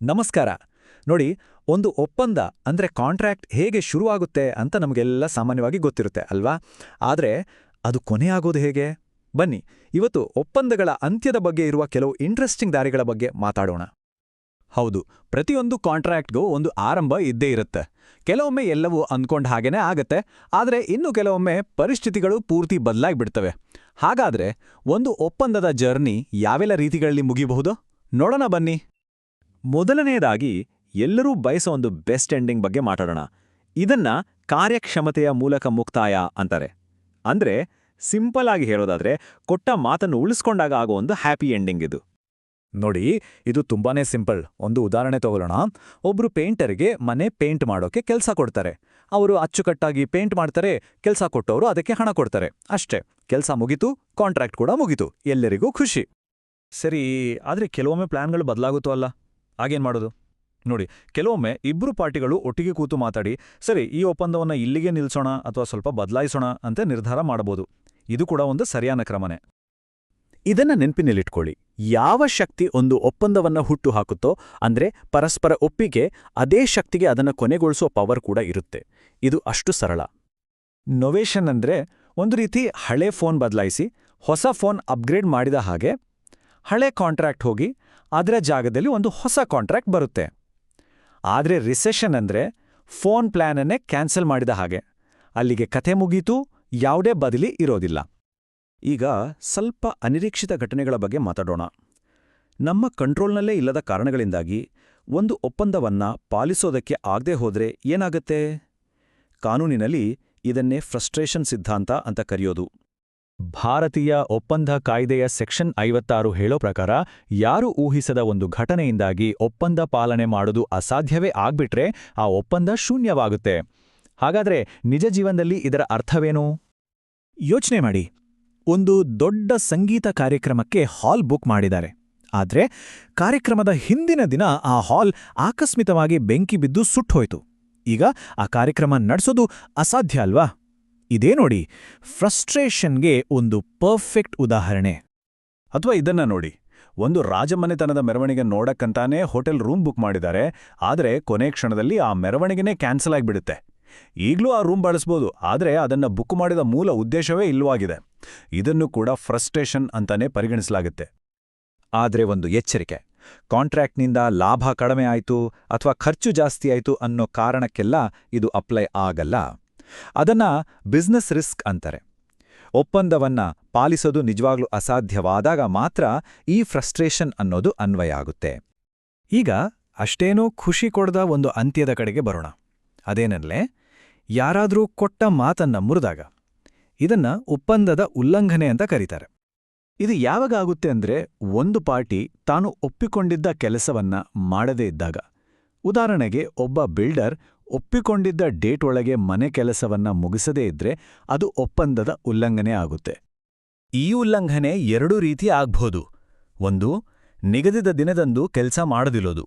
ನಮಸ್ಕಾರ. ನೋಡಿ, ಒಂದು ಒಪ್ಪಂದ ಅಂದ್ರೆ ಕಾಂಟ್ರಾಕ್ಟ್ ಹೇಗೆ ಶುರುವಾಗುತ್ತೆ ಅಂತ ನಮಗೆಲ್ಲ ಸಾಮಾನ್ಯವಾಗಿ ಗೊತ್ತಿರುತ್ತೆ ಅಲ್ವಾ? ಆದ್ರೆ ಅದು ಕೊನೆಯಾಗೋದು ಹೇಗೆ? ಬನ್ನಿ, ಇವತ್ತು ಒಪ್ಪಂದಗಳ ಅಂತ್ಯದ ಬಗ್ಗೆ ಇರುವ ಕೆಲವು ಇಂಟ್ರೆಸ್ಟಿಂಗ್ ದಾರಿಗಳ ಬಗ್ಗೆ ಮಾತಾಡೋಣ. ಹೌದು, ಪ್ರತಿಯೊಂದು ಕಾಂಟ್ರಾಕ್ಟ್ಗೂ ಒಂದು ಆರಂಭ ಇದ್ದೇ ಇರುತ್ತೆ. ಕೆಲವೊಮ್ಮೆ ಎಲ್ಲವೂ ಅಂದ್ಕೊಂಡ ಹಾಗೇನೇ ಆಗತ್ತೆ, ಆದ್ರೆ ಇನ್ನು ಕೆಲವೊಮ್ಮೆ ಪರಿಸ್ಥಿತಿಗಳು ಪೂರ್ತಿ ಬದಲಾಗ್ಬಿಡ್ತವೆ. ಹಾಗಾದ್ರೆ ಒಂದು ಒಪ್ಪಂದದ ಜರ್ನಿ ಯಾವೆಲ್ಲ ರೀತಿಗಳಲ್ಲಿ ಮುಗಿಬಹುದು? ನೋಡೋಣ ಬನ್ನಿ. ಮೊದಲನೆಯದಾಗಿ ಎಲ್ಲರೂ ಬಯಸೋ ಒಂದು ಬೆಸ್ಟ್ ಎಂಡಿಂಗ್ ಬಗ್ಗೆ ಮಾತಾಡೋಣ. ಇದನ್ನ ಕಾರ್ಯಕ್ಷಮತೆಯ ಮೂಲಕ ಮುಕ್ತಾಯ ಅಂತಾರೆ. ಅಂದ್ರೆ ಸಿಂಪಲ್ ಆಗಿ ಹೇಳೋದಾದ್ರೆ, ಕೊಟ್ಟ ಮಾತನ್ನು ಉಳಿಸ್ಕೊಂಡಾಗ ಆಗೋ ಒಂದು ಹ್ಯಾಪಿ ಎಂಡಿಂಗ್ ಇದು. ನೋಡಿ, ಇದು ತುಂಬಾನೇ ಸಿಂಪಲ್. ಒಂದು ಉದಾಹರಣೆ ತಗೊಳ್ಳೋಣ. ಒಬ್ರು ಪೇಂಟರ್ಗೆ ಮನೆ ಪೇಂಟ್ ಮಾಡೋಕೆ ಕೆಲಸ ಕೊಡ್ತಾರೆ. ಅವರು ಅಚ್ಚುಕಟ್ಟಾಗಿ ಪೇಂಟ್ ಮಾಡ್ತಾರೆ, ಕೆಲಸ ಕೊಟ್ಟವರು ಅದಕ್ಕೆ ಹಣ ಕೊಡ್ತಾರೆ. ಅಷ್ಟೇ, ಕೆಲಸ ಮುಗೀತು, ಕಾಂಟ್ರಾಕ್ಟ್ ಕೂಡ ಮುಗೀತು, ಎಲ್ಲರಿಗೂ ಖುಷಿ. ಸರಿ, ಆದ್ರೆ ಕೆಲವೊಮ್ಮೆ ಪ್ಲಾನ್ಗಳು ಬದಲಾಗುತ್ತೋ ಅಲ್ಲ? ಆಗೇನ್ ಮಾಡೋದು? ನೋಡಿ, ಕೆಲವೊಮ್ಮೆ ಇಬ್ರು ಪಾರ್ಟಿಗಳು ಒಟ್ಟಿಗೆ ಕೂತು ಮಾತಾಡಿ, ಸರಿ, ಈ ಒಪ್ಪಂದವನ್ನ ಇಲ್ಲಿಗೆ ನಿಲ್ಸೋಣ ಅಥವಾ ಸ್ವಲ್ಪ ಬದಲಾಯಿಸೋಣ ಅಂತ ನಿರ್ಧಾರ ಮಾಡಬಹುದು. ಇದು ಕೂಡ ಒಂದು ಸರಿಯಾದ ಕ್ರಮನೇ. ಇದನ್ನ ನೆನಪಿನಲ್ಲಿಟ್ಕೊಳ್ಳಿ. ಯಾವ ಶಕ್ತಿ ಒಂದು ಒಪ್ಪಂದವನ್ನ ಹುಟ್ಟು ಹಾಕುತ್ತೋ, ಅಂದ್ರೆ ಪರಸ್ಪರ ಒಪ್ಪಿಗೆ, ಅದೇ ಶಕ್ತಿಗೆ ಅದನ್ನ ಕೊನೆಗೊಳಿಸೋ ಪವರ್ ಕೂಡ ಇರುತ್ತೆ. ಇದು ಅಷ್ಟು ಸರಳ. ನೊವೇಷನ್ ಅಂದ್ರೆ ಒಂದು ರೀತಿ ಹಳೆ ಫೋನ್ ಬದಲಾಯಿಸಿ ಹೊಸ ಫೋನ್ ಅಪ್ಗ್ರೇಡ್ ಮಾಡಿದ ಹಾಗೆ. ಹಳೆ ಕಾಂಟ್ರಾಕ್ಟ್ ಹೋಗಿ ಅದರ ಜಾಗದಲ್ಲಿ ಒಂದು ಹೊಸ ಕಾಂಟ್ರಾಕ್ಟ್ ಬರುತ್ತೆ. ಆದ್ರೆ ರಿಸೆಷನ್ ಅಂದ್ರೆ ಫೋನ್ ಪ್ಲಾನನ್ನೇ ಕ್ಯಾನ್ಸಲ್ ಮಾಡಿದ ಹಾಗೆ. ಅಲ್ಲಿಗೆ ಕಥೆ ಮುಗೀತು, ಯಾವುದೇ ಬದಲಿ ಇರೋದಿಲ್ಲ. ಈಗ ಸ್ವಲ್ಪ ಅನಿರೀಕ್ಷಿತ ಘಟನೆಗಳ ಬಗ್ಗೆ ಮಾತಾಡೋಣ. ನಮ್ಮ ಕಂಟ್ರೋಲ್ನಲ್ಲೇ ಇಲ್ಲದ ಕಾರಣಗಳಿಂದಾಗಿ ಒಂದು ಒಪ್ಪಂದವನ್ನ ಪಾಲಿಸೋದಕ್ಕೆ ಆಗದೆ ಹೋದ್ರೆ ಏನಾಗತ್ತೆ? ಕಾನೂನಿನಲ್ಲಿ ಇದನ್ನೇ ಫ್ರಸ್ಟ್ರೇಷನ್ ಸಿದ್ಧಾಂತ ಅಂತ ಕರೆಯೋದು. ಭಾರತೀಯ ಒಪ್ಪಂದ ಕಾಯ್ದೆಯ ಸೆಕ್ಷನ್ 56 ಹೇಳೋ ಪ್ರಕಾರ, ಯಾರು ಊಹಿಸದ ಒಂದು ಘಟನೆಯಿಂದಾಗಿ ಒಪ್ಪಂದ ಪಾಲನೆ ಮಾಡೋದು ಅಸಾಧ್ಯವೇ ಆಗ್ಬಿಟ್ರೆ ಆ ಒಪ್ಪಂದ ಶೂನ್ಯವಾಗುತ್ತೆ. ಹಾಗಾದ್ರೆ ನಿಜ ಜೀವನದಲ್ಲಿ ಇದರ ಅರ್ಥವೇನು? ಯೋಚನೆ ಮಾಡಿ. ಒಂದು ದೊಡ್ಡ ಸಂಗೀತ ಕಾರ್ಯಕ್ರಮಕ್ಕೆ ಹಾಲ್ ಬುಕ್ ಮಾಡಿದ್ದಾರೆ. ಆದ್ರೆ ಕಾರ್ಯಕ್ರಮದ ಹಿಂದಿನ ದಿನ ಆ ಹಾಲ್ ಆಕಸ್ಮಿಕವಾಗಿ ಬೆಂಕಿ ಬಿದ್ದು ಸುಟ್ಟೋಯ್ತು. ಈಗ ಆ ಕಾರ್ಯಕ್ರಮ ನಡೆಸೋದು ಅಸಾಧ್ಯ ಅಲ್ವಾ? ಇದೇ ನೋಡಿ, ಫ್ರಸ್ಟ್ರೇಷನ್ಗೆ ಒಂದು ಪರ್ಫೆಕ್ಟ್ ಉದಾಹರಣೆ. ಅಥವಾ ಇದನ್ನ ನೋಡಿ, ಒಂದು ರಾಜಮನೆತನದ ಮೆರವಣಿಗೆ ನೋಡಕ್ಕಂತಾನೇ ಹೋಟೆಲ್ ರೂಮ್ ಬುಕ್ ಮಾಡಿದ್ದಾರೆ, ಆದರೆ ಕೊನೆ ಕ್ಷಣದಲ್ಲಿ ಆ ಮೆರವಣಿಗೆನೇ ಕ್ಯಾನ್ಸಲ್ ಆಗಿಬಿಡುತ್ತೆ. ಈಗಲೂ ಆ ರೂಮ್ ಬಳಸ್ಬೋದು, ಆದರೆ ಅದನ್ನ ಬುಕ್ ಮಾಡಿದ ಮೂಲ ಉದ್ದೇಶವೇ ಇಲ್ಲವಾಗಿದೆ. ಇದನ್ನು ಕೂಡ ಫ್ರಸ್ಟ್ರೇಷನ್ ಅಂತಾನೆ ಪರಿಗಣಿಸಲಾಗುತ್ತೆ. ಆದ್ರೆ ಒಂದು ಎಚ್ಚರಿಕೆ: ಕಾಂಟ್ರಾಕ್ಟ್ನಿಂದ ಲಾಭ ಕಡಿಮೆ ಆಯ್ತು ಅಥವಾ ಖರ್ಚು ಜಾಸ್ತಿ ಆಯ್ತು ಅನ್ನೋ ಕಾರಣಕ್ಕೆಲ್ಲ ಇದು ಅಪ್ಲೈ ಆಗಲ್ಲ. ಅದನ್ನ ಬಿಸ್ನೆಸ್ ರಿಸ್ಕ್ ಅಂತಾರೆ. ಒಪ್ಪಂದವನ್ನ ಪಾಲಿಸೋದು ನಿಜವಾಗ್ಲೂ ಅಸಾಧ್ಯವಾದಾಗ ಮಾತ್ರ ಈ ಫ್ರಸ್ಟ್ರೇಷನ್ ಅನ್ನೋದು ಅನ್ವಯ ಆಗುತ್ತೆ. ಈಗ ಅಷ್ಟೇನೂ ಖುಷಿ ಕೊಡದ ಒಂದು ಅಂತ್ಯದ ಕಡೆಗೆ ಬರೋಣ. ಅದೇನಲ್ಲೇ, ಯಾರಾದ್ರೂ ಕೊಟ್ಟ ಮಾತನ್ನ ಮುರಿದಾಗ. ಇದನ್ನ ಒಪ್ಪಂದದ ಉಲ್ಲಂಘನೆ ಅಂತ ಕರೀತಾರೆ. ಇದು ಯಾವಾಗ ಆಗುತ್ತೆ ಅಂದ್ರೆ, ಒಂದು ಪಾರ್ಟಿ ತಾನು ಒಪ್ಪಿಕೊಂಡಿದ್ದ ಕೆಲಸವನ್ನ ಮಾಡದೇ ಇದ್ದಾಗ. ಉದಾಹರಣೆಗೆ, ಒಬ್ಬ ಬಿಲ್ಡರ್ ಒಪ್ಪಿಕೊಂಡಿದ್ದ ಡೇಟ್ ಒಳಗೆ ಮನೆ ಕೆಲಸವನ್ನ ಮುಗಿಸದೇ ಇದ್ರೆ ಅದು ಒಪ್ಪಂದದ ಉಲ್ಲಂಘನೆ ಆಗುತ್ತೆ. ಈ ಉಲ್ಲಂಘನೆ ಎರಡು ರೀತಿ ಆಗ್ಬೋದು. ಒಂದು, ನಿಗದಿತ ದಿನದಂದು ಕೆಲಸ ಮಾಡದಿರೋದು.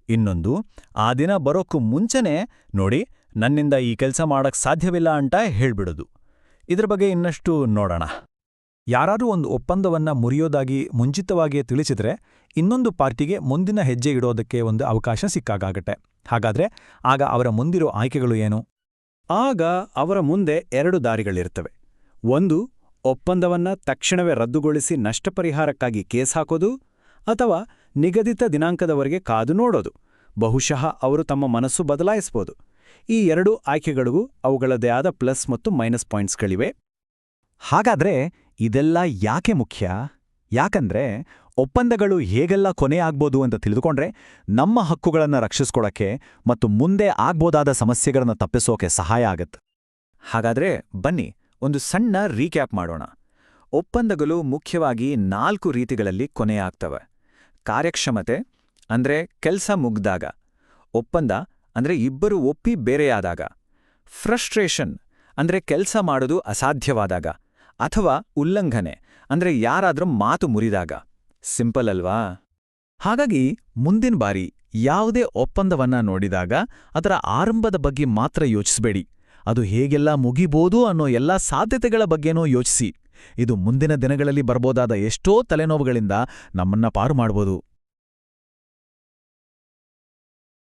ಇನ್ನೊಂದು, ಆ ದಿನ ಬರೋಕ್ಕೂ ಮುಂಚೆನೇ ನೋಡಿ, ನನ್ನಿಂದ ಈ ಕೆಲಸ ಮಾಡಕ್ ಸಾಧ್ಯವಿಲ್ಲ ಅಂತ ಹೇಳ್ಬಿಡೋದು. ಇದ್ರ ಬಗ್ಗೆ ಇನ್ನಷ್ಟು ನೋಡೋಣ. ಯಾರಾದ್ರೂ ಒಂದು ಒಪ್ಪಂದವನ್ನ ಮುರಿಯೋದಾಗಿ ಮುಂಚಿತವಾಗಿಯೇ ತಿಳಿಸಿದ್ರೆ ಇನ್ನೊಂದು ಪಾರ್ಟಿಗೆ ಮುಂದಿನ ಹೆಜ್ಜೆ ಇಡೋದಕ್ಕೆ ಒಂದು ಅವಕಾಶ ಸಿಕ್ಕಾಗತ್ತೆ. ಹಾಗಾದ್ರೆ ಆಗ ಅವರ ಮುಂದಿರೋ ಆಯ್ಕೆಗಳು ಏನು? ಆಗ ಅವರ ಮುಂದೆ ಎರಡು ದಾರಿಗಳಿರ್ತವೆ. ಒಂದು, ಒಪ್ಪಂದವನ್ನ ತಕ್ಷಣವೇ ರದ್ದುಗೊಳಿಸಿ ನಷ್ಟಪರಿಹಾರಕ್ಕಾಗಿ ಕೇಸ್ ಹಾಕೋದು, ಅಥವಾ ನಿಗದಿತ ದಿನಾಂಕದವರೆಗೆ ಕಾದು ನೋಡೋದು. ಬಹುಶಃ ಅವರು ತಮ್ಮ ಮನಸ್ಸು ಬದಲಾಯಿಸಬಹುದು. ಈ ಎರಡೂ ಆಯ್ಕೆಗಳಿಗೂ ಅವುಗಳದೇ ಆದ ಪ್ಲಸ್ ಮತ್ತು ಮೈನಸ್ ಪಾಯಿಂಟ್ಸ್ಗಳಿವೆ. ಹಾಗಾದ್ರೆ ಇದೆಲ್ಲ ಯಾಕೆ ಮುಖ್ಯ? ಯಾಕಂದ್ರೆ ಒಪ್ಪಂದಗಳು ಹೇಗೆಲ್ಲ ಕೊನೆಯಾಗ್ಬೋದು ಅಂತ ತಿಳಿದುಕೊಂಡ್ರೆ ನಮ್ಮ ಹಕ್ಕುಗಳನ್ನು ರಕ್ಷಿಸ್ಕೊಳಕ್ಕೆ ಮತ್ತು ಮುಂದೆ ಆಗ್ಬೋದಾದ ಸಮಸ್ಯೆಗಳನ್ನು ತಪ್ಪಿಸೋಕೆ ಸಹಾಯ ಆಗತ್ತೆ. ಹಾಗಾದ್ರೆ ಬನ್ನಿ ಒಂದು ಸಣ್ಣ ರೀಕ್ಯಾಪ್ ಮಾಡೋಣ. ಒಪ್ಪಂದಗಳು ಮುಖ್ಯವಾಗಿ 4 ರೀತಿಗಳಲ್ಲಿ ಕೊನೆಯಾಗ್ತವೆ. ಕಾರ್ಯಕ್ಷಮತೆ ಅಂದ್ರೆ ಕೆಲ್ಸ ಮುಗ್ದಾಗ. ಒಪ್ಪಂದ ಅಂದ್ರೆ ಇಬ್ಬರು ಒಪ್ಪಿ ಬೇರೆಯಾದಾಗ. ಫ್ರಸ್ಟ್ರೇಷನ್ ಅಂದ್ರೆ ಕೆಲ್ಸ ಮಾಡೋದು ಅಸಾಧ್ಯವಾದಾಗ. ಅಥವಾ ಉಲ್ಲಂಘನೆ ಅಂದ್ರೆ ಯಾರಾದ್ರೂ ಮಾತು ಮುರಿದಾಗ. ಸಿಂಪಲ್ ಅಲ್ವಾ? ಹಾಗಾಗಿ ಮುಂದಿನ ಬಾರಿ ಯಾವುದೇ ಒಪ್ಪಂದವನ್ನ ನೋಡಿದಾಗ ಅದರ ಆರಂಭದ ಬಗ್ಗೆ ಮಾತ್ರ ಯೋಚಿಸಬೇಡಿ. ಅದು ಹೇಗೆಲ್ಲ ಮುಗಿಬೋದು ಅನ್ನೋ ಎಲ್ಲಾ ಸಾಧ್ಯತೆಗಳ ಬಗ್ಗೆನೂ ಯೋಚಿಸಿ. ಇದು ಮುಂದಿನ ದಿನಗಳಲ್ಲಿ ಬರ್ಬೋದಾದ ಎಷ್ಟೋ ತಲೆನೋವುಗಳಿಂದ ನಮ್ಮನ್ನ ಪಾರು ಮಾಡ್ಬೋದು.